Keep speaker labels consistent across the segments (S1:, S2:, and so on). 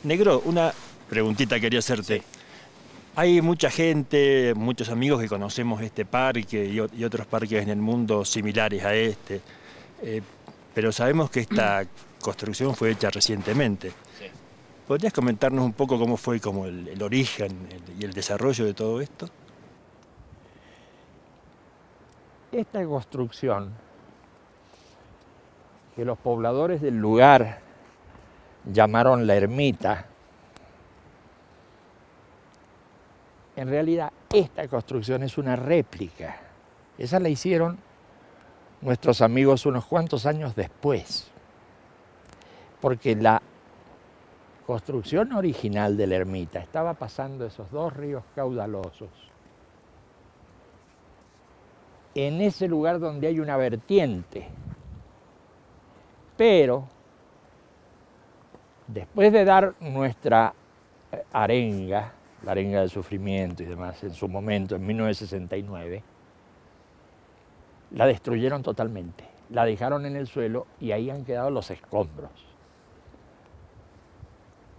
S1: Negro, una preguntita quería hacerte.
S2: Sí.
S1: Hay mucha gente, muchos amigos que conocemos este parque y otros parques en el mundo similares a este, pero sabemos que esta construcción fue hecha recientemente.
S2: Sí.
S1: ¿Podrías comentarnos un poco cómo fue como el origen y el desarrollo de todo esto?
S3: Esta construcción, que los pobladores del lugar llamaron la ermita, en realidad esta construcción es una réplica. Esa la hicieron nuestros amigos unos cuantos años después, porque la construcción original de la ermita estaba pasando esos dos ríos caudalosos en ese lugar donde hay una vertiente. Pero después de dar nuestra arenga, la arenga del sufrimiento y demás, en su momento, en 1969, la destruyeron totalmente. La dejaron en el suelo y ahí han quedado los escombros.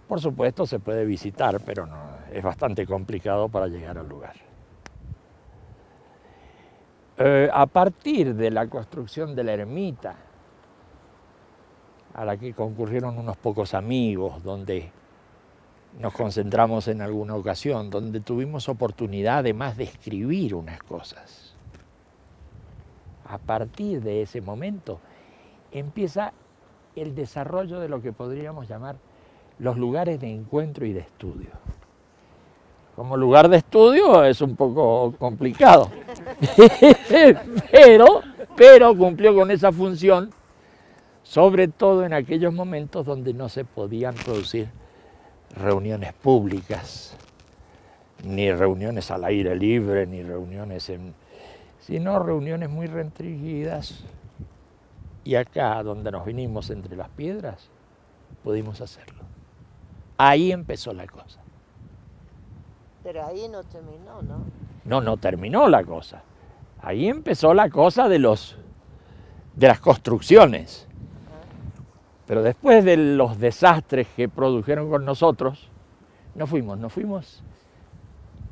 S3: Por supuesto se puede visitar, pero no, es bastante complicado para llegar al lugar. A partir de la construcción de la ermita, a la que concurrieron unos pocos amigos, donde nos concentramos en alguna ocasión, donde tuvimos oportunidad además de escribir unas cosas. A partir de ese momento empieza el desarrollo de lo que podríamos llamar los lugares de encuentro y de estudio. Como lugar de estudio es un poco complicado, pero cumplió con esa función, sobre todo en aquellos momentos donde no se podían producir reuniones públicas, ni reuniones al aire libre, ni reuniones sino reuniones muy restringidas. Y acá, donde nos vinimos entre las piedras, pudimos hacerlo. Ahí empezó la cosa.
S4: Pero ahí no terminó, ¿no?
S3: No terminó la cosa. Ahí empezó la cosa de las construcciones. Pero después de los desastres que produjeron con nosotros, nos fuimos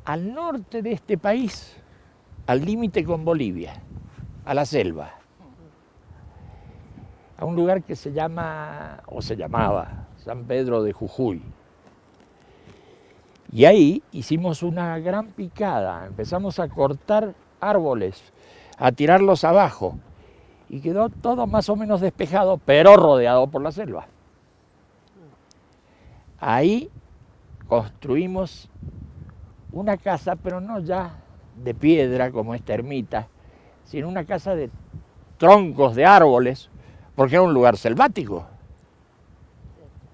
S3: al norte de este país, al límite con Bolivia. a la selva, a un lugar que se llama, o se llamaba, San Pedro de Jujuy. Y ahí hicimos una gran picada, empezamos a cortar árboles, a tirarlos abajo, y quedó todo más o menos despejado, pero rodeado por la selva. Ahí construimos una casa, pero no ya de piedra como esta ermita, sino una casa de troncos de árboles, porque era un lugar selvático.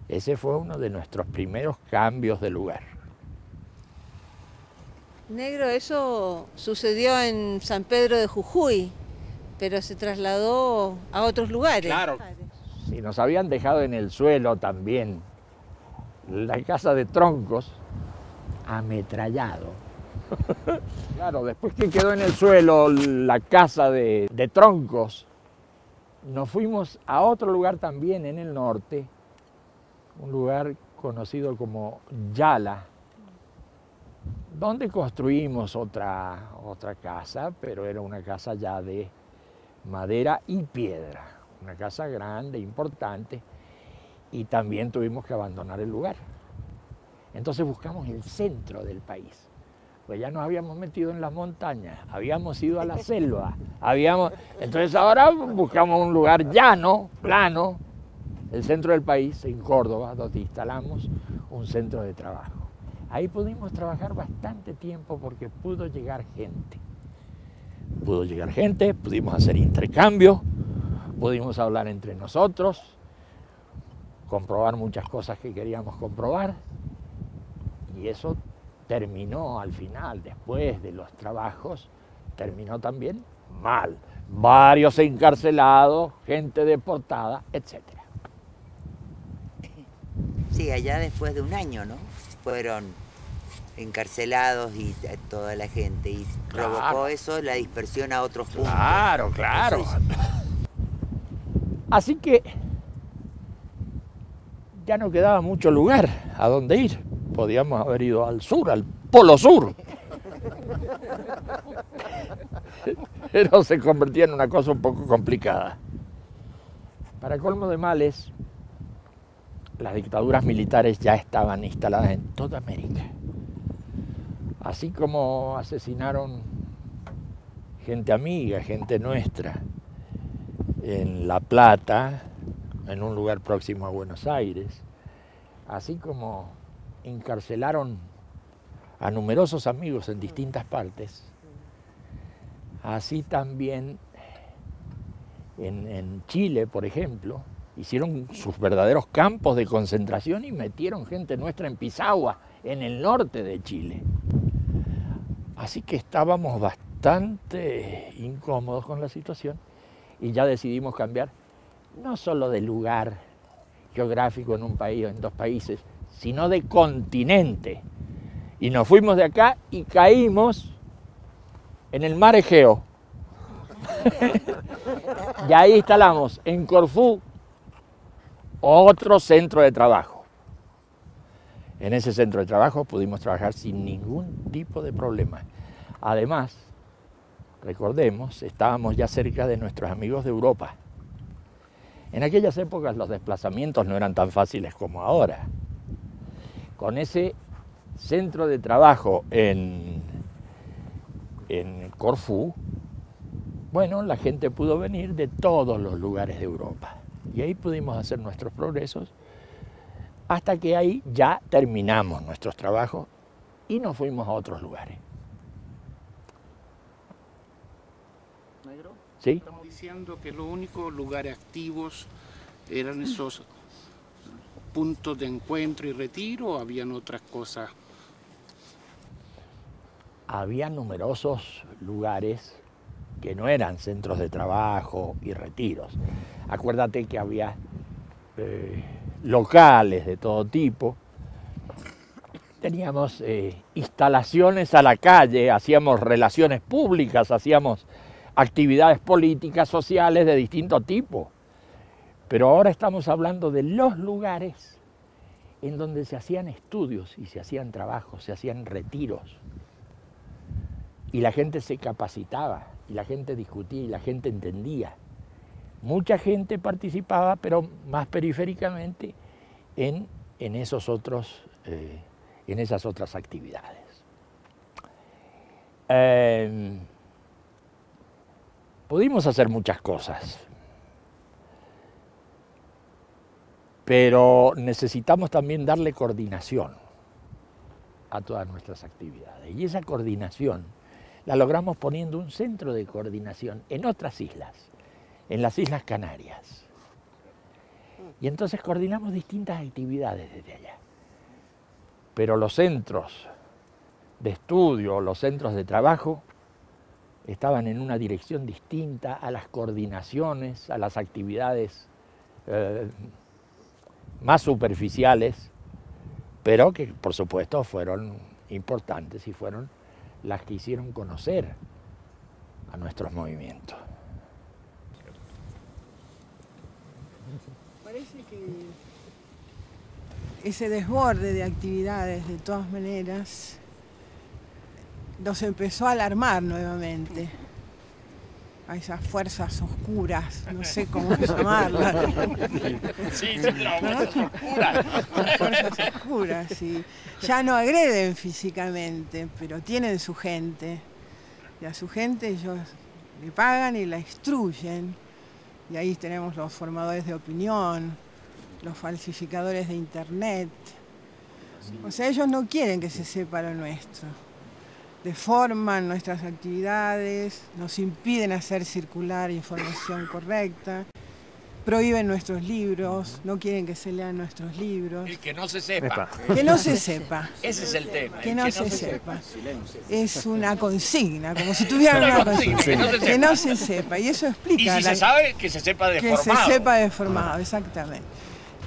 S3: Ese fue uno de nuestros primeros cambios de lugar.
S2: Negro, eso sucedió en San Pedro de Jujuy, pero se trasladó a otros lugares.
S3: Claro. Si nos habían dejado en el suelo también la casa de troncos, ametrallado. Claro, después que quedó en el suelo la casa de troncos, nos fuimos a otro lugar también en el norte, un lugar conocido como Yala, donde construimos otra casa, pero era una casa ya de madera y piedra, una casa grande, importante, y también tuvimos que abandonar el lugar. Entonces buscamos el centro del país, pues ya nos habíamos metido en las montañas, habíamos ido a la selva, entonces ahora buscamos un lugar llano, plano, el centro del país, en Córdoba, donde instalamos un centro de trabajo. Ahí pudimos trabajar bastante tiempo porque pudo llegar gente. Pudimos hacer intercambio, pudimos hablar entre nosotros, comprobar muchas cosas que queríamos comprobar, y eso terminó al final, después de los trabajos, terminó también mal. Varios encarcelados, gente deportada, etc.
S5: Sí, allá después de un año, ¿no? Fueron encarcelados y toda la gente, y provocó eso la dispersión a otros puntos.
S3: Claro. Así que ya no quedaba mucho lugar a donde ir. Podíamos haber ido al sur, al Polo Sur. Pero se convertía en una cosa un poco complicada. Para colmo de males, las dictaduras militares ya estaban instaladas en toda América. Así como asesinaron gente amiga, gente nuestra, en La Plata, en un lugar próximo a Buenos Aires, así como encarcelaron a numerosos amigos en distintas partes, así también en Chile, por ejemplo, hicieron sus verdaderos campos de concentración y metieron gente nuestra en Pisagua, en el norte de Chile. Así que estábamos bastante incómodos con la situación y ya decidimos cambiar, no solo de lugar geográfico en un país o en dos países, sino de continente. Y nos fuimos de acá y caímos en el mar Egeo. Y ahí instalamos en Corfú otro centro de trabajo. En ese centro de trabajo pudimos trabajar sin ningún tipo de problema. Además, recordemos, estábamos ya cerca de nuestros amigos de Europa. En aquellas épocas los desplazamientos no eran tan fáciles como ahora. Con ese centro de trabajo en Corfú, bueno, la gente pudo venir de todos los lugares de Europa. Y ahí pudimos hacer nuestros progresos hasta que ahí ya terminamos nuestros trabajos y nos fuimos a otros lugares.
S6: Negro,
S3: ¿Sí?
S6: estamos diciendo que los únicos lugares activos eran esos puntos de encuentro y retiro, ¿o habían otras cosas?
S3: Había numerosos lugares que no eran centros de trabajo y retiros. Acuérdate que había locales de todo tipo. Teníamos instalaciones a la calle, hacíamos relaciones públicas, hacíamos actividades políticas, sociales de distinto tipo. Pero ahora estamos hablando de los lugares en donde se hacían estudios y se hacían trabajos, se hacían retiros. Y la gente se capacitaba. y la gente discutía y la gente entendía. Mucha gente participaba, pero más periféricamente en esas otras actividades. Pudimos hacer muchas cosas, pero necesitamos también darle coordinación a todas nuestras actividades. Y esa coordinación la logramos poniendo un centro de coordinación en otras islas, en las Islas Canarias. Y entonces coordinamos distintas actividades desde allá. Pero los centros de estudio, los centros de trabajo, estaban en una dirección distinta a las coordinaciones, a las actividades más superficiales, pero que por supuesto fueron importantes y fueron las que hicieron conocer a nuestros movimientos.
S7: Parece que ese desborde de actividades, de todas maneras, nos empezó a alarmar nuevamente. A esas fuerzas oscuras, no sé cómo llamarlas.
S3: Sí, las fuerzas oscuras.
S7: Las fuerzas oscuras, sí. Ya no agreden físicamente, pero tienen su gente. Y a su gente ellos le pagan y la instruyen. Y ahí tenemos los formadores de opinión, los falsificadores de internet. O sea, ellos no quieren que se sepa lo nuestro. Deforman nuestras actividades, nos impiden hacer circular información correcta, prohíben nuestros libros, no quieren que se lean nuestros libros.
S3: Y que no se sepa.
S7: Que no se sepa.
S3: Ese es el tema.
S7: Que no se sepa. Es una consigna, como si tuvieran una consigna. Que no se sepa. Y eso explica.
S3: Y si se sabe, que se sepa deformado.
S7: Que se sepa deformado, exactamente.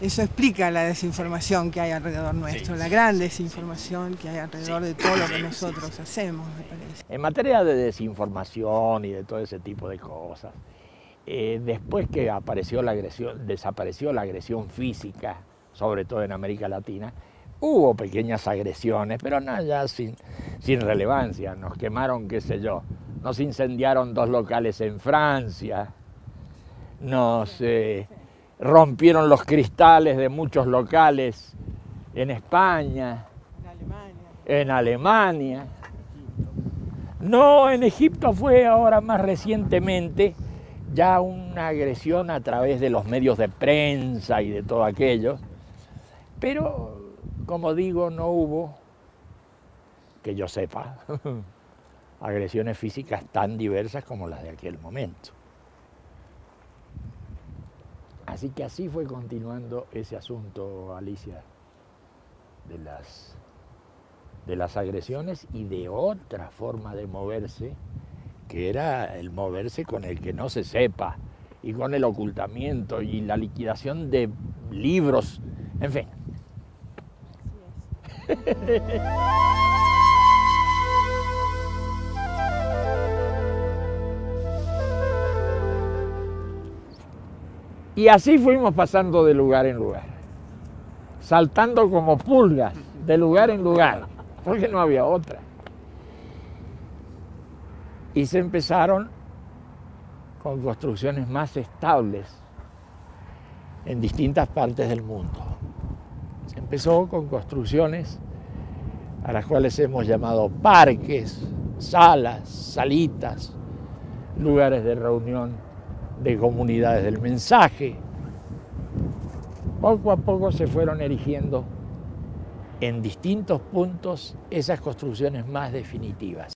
S7: Eso explica la desinformación que hay alrededor nuestro, la gran desinformación que hay alrededor de todo lo que nosotros hacemos, me parece.
S3: En materia de desinformación y de todo ese tipo de cosas, después que desapareció la agresión física, sobre todo en América Latina, hubo pequeñas agresiones, pero nada, ya sin relevancia. Nos quemaron, qué sé yo, nos incendiaron 2 locales en Francia, nos rompieron los cristales de muchos locales en España, en Alemania. No, en Egipto fue ahora más recientemente ya una agresión a través de los medios de prensa y de todo aquello, pero como digo, no hubo, que yo sepa, agresiones físicas tan diversas como las de aquel momento. Así que así fue continuando ese asunto, Alicia, de las agresiones y de otra forma de moverse, que era el moverse con el que no se sepa, y con el ocultamiento y la liquidación de libros, en fin. Y así fuimos pasando de lugar en lugar, saltando como pulgas de lugar en lugar, porque no había otra. Y se empezaron con construcciones más estables en distintas partes del mundo. Se empezó con construcciones a las cuales hemos llamado parques, salas, salitas, lugares de reunión de comunidades del mensaje. Poco a poco se fueron erigiendo en distintos puntos esas construcciones más definitivas.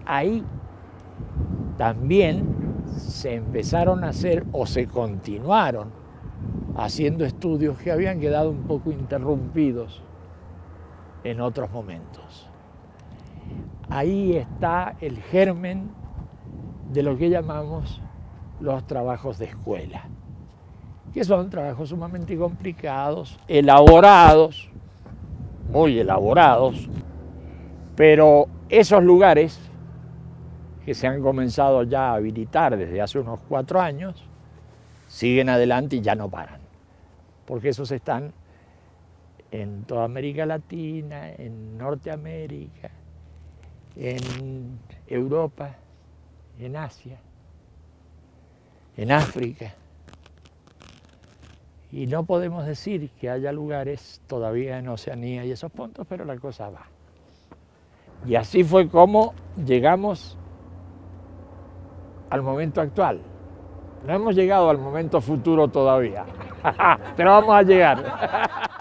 S3: Ahí también se empezaron a hacer o se continuaron haciendo estudios que habían quedado un poco interrumpidos en otros momentos. Ahí está el germen de lo que llamamos los trabajos de escuela, que son trabajos sumamente complicados, elaborados, muy elaborados, pero esos lugares que se han comenzado ya a habilitar desde hace unos 4 años, siguen adelante y ya no paran, porque esos están en toda América Latina, en Norteamérica, en Europa, en Asia, en África. Y no podemos decir que haya lugares todavía en Oceanía y esos puntos, pero la cosa va. Y así fue como llegamos al momento actual. No hemos llegado al momento futuro todavía, pero vamos a llegar.